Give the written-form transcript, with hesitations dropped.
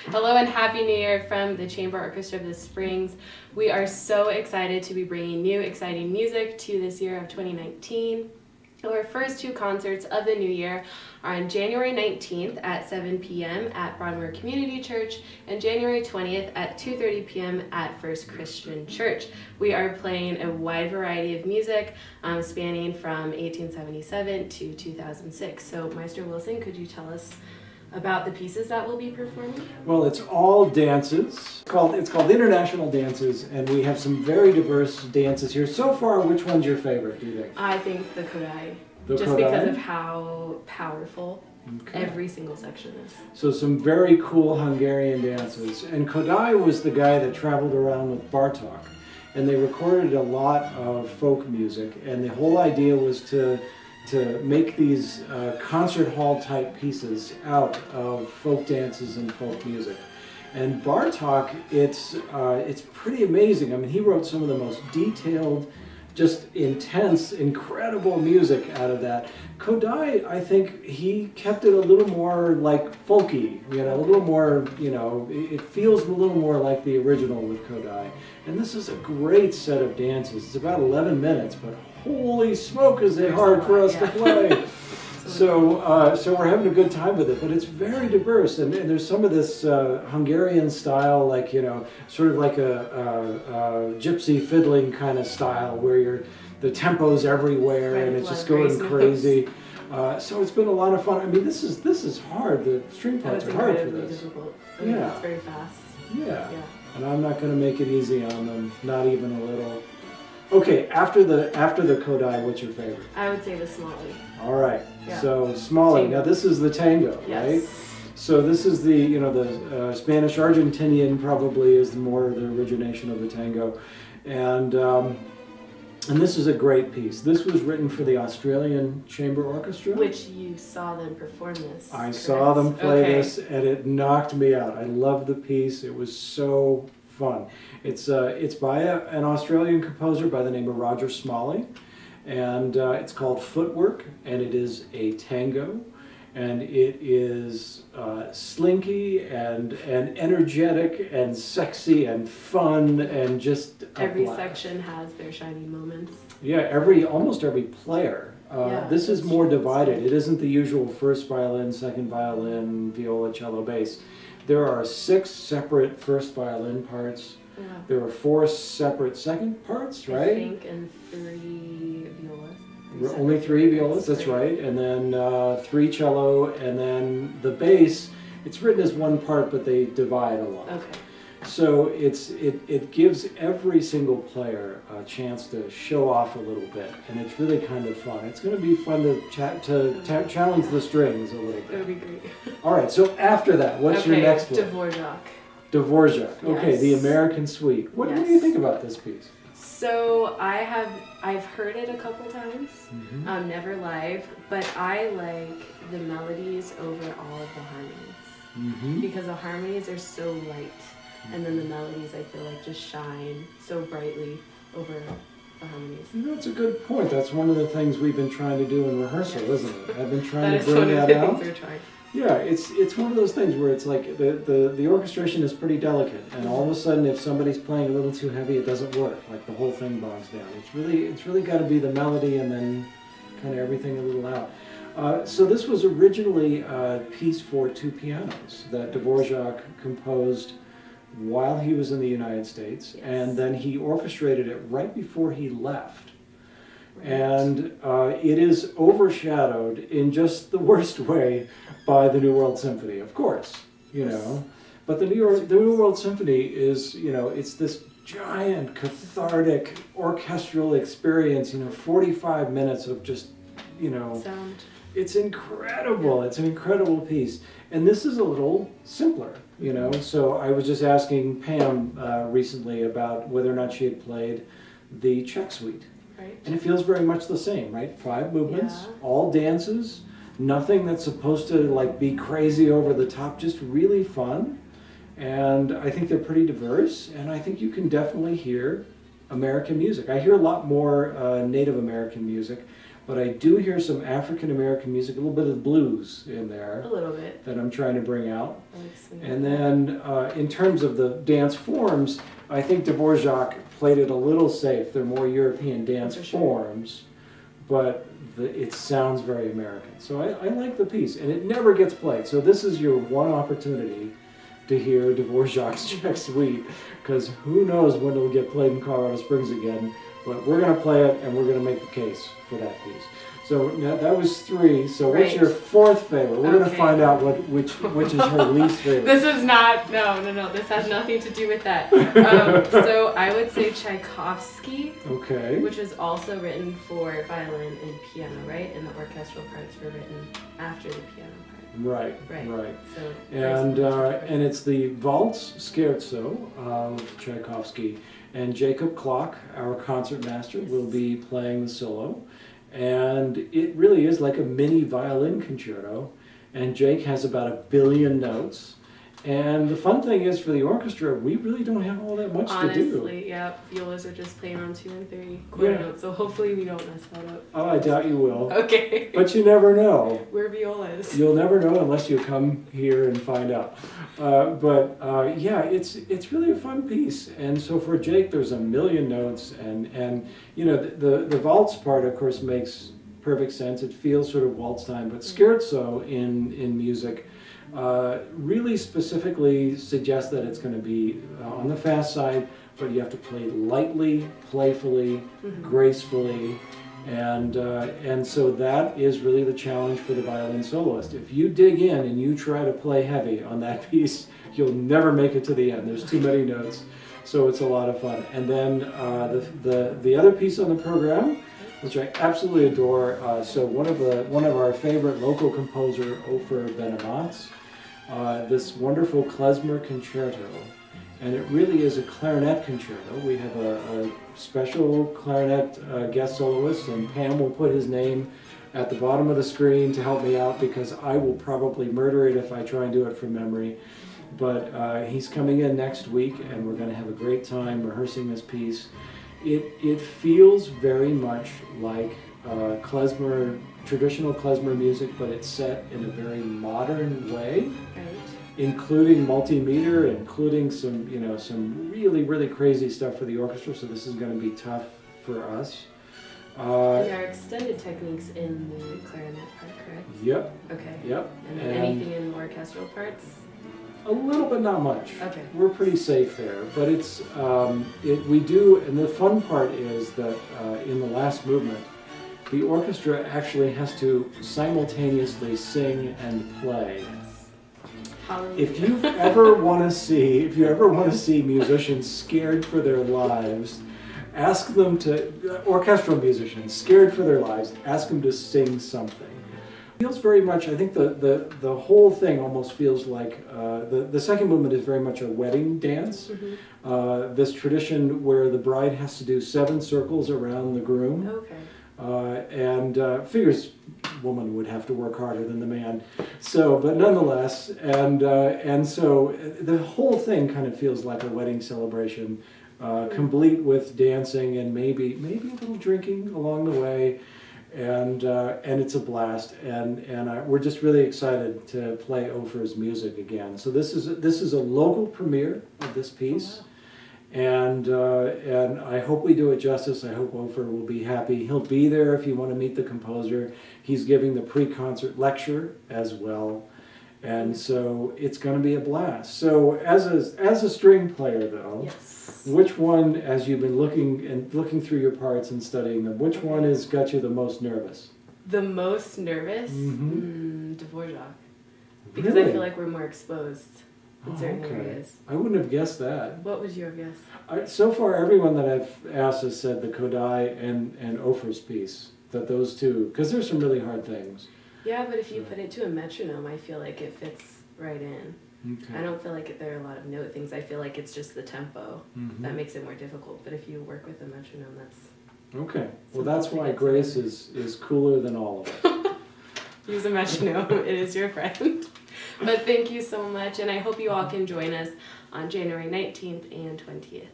Hello and Happy New Year from the Chamber Orchestra of the Springs. We are so excited to be bringing new, exciting music to this year of 2019. Our first two concerts of the new year are on January 19th at 7 p.m. at Broadmoor Community Church and January 20th at 2:30 p.m. at First Christian Church. We are playing a wide variety of music spanning from 1877 to 2006. So Maestro Wilson, could you tell us about the pieces that we'll be performing? Well, it's all dances. It's called International Dances, and we have some very diverse dances here. So far, which one's your favorite, do you think? I think the Kodaly. Just Kodaly? because of how powerful every single section is. So some very cool Hungarian dances. And Kodaly was the guy that traveled around with Bartók, and they recorded a lot of folk music, and the whole idea was to make these concert hall type pieces out of folk dances and folk music. And Bartók, it's pretty amazing. I mean, he wrote some of the most detailed, just intense, incredible music out of that. Kodaly, I think he kept it a little more like folky, a little more, it feels a little more like the original with Kodaly. And this is a great set of dances. It's about 11 minutes, but holy smoke is it hard for us to play. So we're having a good time with it, but it's very diverse, and there's some of this Hungarian style, like, sort of like a gypsy fiddling kind of style, where the tempo's everywhere, and it's just going crazy. So it's been a lot of fun. I mean, this is hard. The string parts are hard for this. Difficult. I mean, Yeah. It's very fast. Yeah. And I'm not going to make it easy on them, not even a little. Okay, after the Kodaly, what's your favorite? I would say the Smalley. All right. Yeah. So Smalley. Tango. Now this is the tango, Yes. right? So this is the the Spanish Argentinian probably is the origination of the tango, and this is a great piece. This was written for the Australian Chamber Orchestra. Which you saw them perform this. I correct? saw them play Okay. this, and it knocked me out. I loved the piece. It was so fun. It's by an Australian composer by the name of Roger Smalley, and it's called Footwork, and it is a tango, and it is slinky and energetic and sexy and fun and just a Every blast. section has their shining moments. Yeah, almost every player. Yeah, This is that's more true. divided. It isn't the usual first violin, second violin, viola, cello, bass. There are 6 separate first violin parts. Yeah. There are 4 separate second parts, I right? think, and 3 violas. Only 3 violas, that's right. And then 3 cello, and then the bass. It's written as one part, but they divide a lot. Okay. So it gives every single player a chance to show off a little bit, and it's really kind of fun. It's going to be fun to challenge the strings a little That would bit. be great. All right, so after that, what's your next one? Dvorak. Dvorak. Okay, Yes. the American Suite. What do you Yes. think about this piece? So I've heard it a couple times, Mm-hmm. never live, but I like the melodies over all of the harmonies. Mm-hmm. Because the harmonies are so light, and then the melodies I feel like just shine so brightly over the harmonies. That's a good point. That's one of the things we've been trying to do in rehearsal, Yes. isn't it? I've been That trying is to one bring of that the out. things we're trying. Yeah, it's one of those things where it's like the orchestration is pretty delicate, and all of a sudden, if somebody's playing a little too heavy, it doesn't work. Like the whole thing bogs down. It's really got to be the melody and then kind of everything a little out. So this was originally a piece for 2 pianos that Dvorak composed while he was in the United States, Yes. and then he orchestrated it right before he left. Right. And it is overshadowed in just the worst way by the New World Symphony, of course, But the New World Symphony is, it's this giant cathartic orchestral experience, 45 minutes of just, Sound. it's incredible. It's an incredible piece. And this is a little simpler, So I was just asking Pam recently about whether or not she had played the Czech Suite. Right. And it feels very much the same, right? 5 movements, Yeah. all dances, nothing that's supposed to be crazy over the top, just really fun. And I think they're pretty diverse, and I think you can definitely hear American music. I hear a lot more Native American music, but I do hear some African American music, a little bit of blues in there A little bit. that I'm trying to bring out. I like swing. And then in terms of the dance forms, I think Dvorak played it a little safe. They're more European dance For sure. forms, but it sounds very American. So I like the piece, and it never gets played. So this is your one opportunity to hear Dvorak's Czech Suite, because who knows when it'll get played in Colorado Springs again. But we're going to play it, and we're going to make the case for that piece. So now that was 3. So what's Right. your 4th favorite? We're going to Okay. find out which is her least favorite. This is not, no, this has nothing to do with that. So I would say Tchaikovsky, Okay. which was also written for violin and piano, right? And the orchestral parts were written after the piano part. Right. So And it's the Waltz Scherzo of Tchaikovsky, and Jacob Klock, our concertmaster, will be playing the solo. And it really is like a mini violin concerto, and Jake has about 1 billion notes. And the fun thing is, for the orchestra, we really don't have all that much to do. honestly, yeah, violas are just playing on 2 and 3 quarter Yeah. notes, so hopefully we don't mess that up. Oh, I doubt you will. Okay. But you never know. We're violas. You'll never know unless you come here and find out. Yeah, it's really a fun piece. And so for Jake, there's 1 million notes, and you know the waltz part, of course, makes perfect sense. It feels sort of waltz time, but scherzo in music really specifically suggests that it's going to be on the fast side, but you have to play lightly, playfully, gracefully. And so that is really the challenge for the violin soloist. If you dig in and you try to play heavy on that piece, you'll never make it to the end. There's too many notes, so it's a lot of fun. And then the other piece on the program, which I absolutely adore, so one of our favorite local composer, Ofer Ben-Amots, this wonderful klezmer concerto. And it really is a clarinet concerto. We have a special clarinet guest soloist, and Pam will put his name at the bottom of the screen to help me out, because I will probably murder it if I try and do it from memory. But he's coming in next week, and we're going to have a great time rehearsing this piece. It feels very much like klezmer, traditional klezmer music, but it's set in a very modern way. Right. Including multimeter, including some really crazy stuff for the orchestra. So this is going to be tough for us. There are extended techniques in the clarinet part, correct? Yep. Okay. Yep. And then anything in orchestral parts? A little, but not much. Okay. We're pretty safe there, but it's we do, and the fun part is that in the last movement, the orchestra actually has to simultaneously sing and play. If you ever want to see musicians scared for their lives, ask them to, orchestral musicians scared for their lives, ask them to sing something. It feels very much, I think the whole thing almost feels like, the second movement is very much a wedding dance. This tradition where the bride has to do 7 circles around the groom. Okay. Figures woman would have to work harder than the man. So, but nonetheless, and so the whole thing kind of feels like a wedding celebration, complete with dancing and maybe a little drinking along the way, and it's a blast. We're just really excited to play Ofer's music again. So this is a local premiere of this piece. Oh, wow. And I hope we do it justice. I hope Ofer will be happy. He'll be there if you want to meet the composer. He's giving the pre-concert lecture as well. And so it's going to be a blast. So as a string player though, Yes. which one, as you've been looking through your parts and studying them, which one has got you the most nervous? The most nervous? Dvorak. Because Really? I feel like we're more exposed in certain areas. I wouldn't have guessed that. What would you have guessed? So far, everyone that I've asked has said the Kodaly and Ofer's piece, that those two, because there's some really hard things. Yeah, but if you put it to a metronome, I feel like it fits right in. Okay. I don't feel like there are a lot of note things. I feel like it's just the tempo that makes it more difficult. But if you work with a metronome, that's... Okay. Well, that's why Grace is cooler than all of us. Use a metronome. It is your friend. But thank you so much, and I hope you all can join us on January 19th and 20th.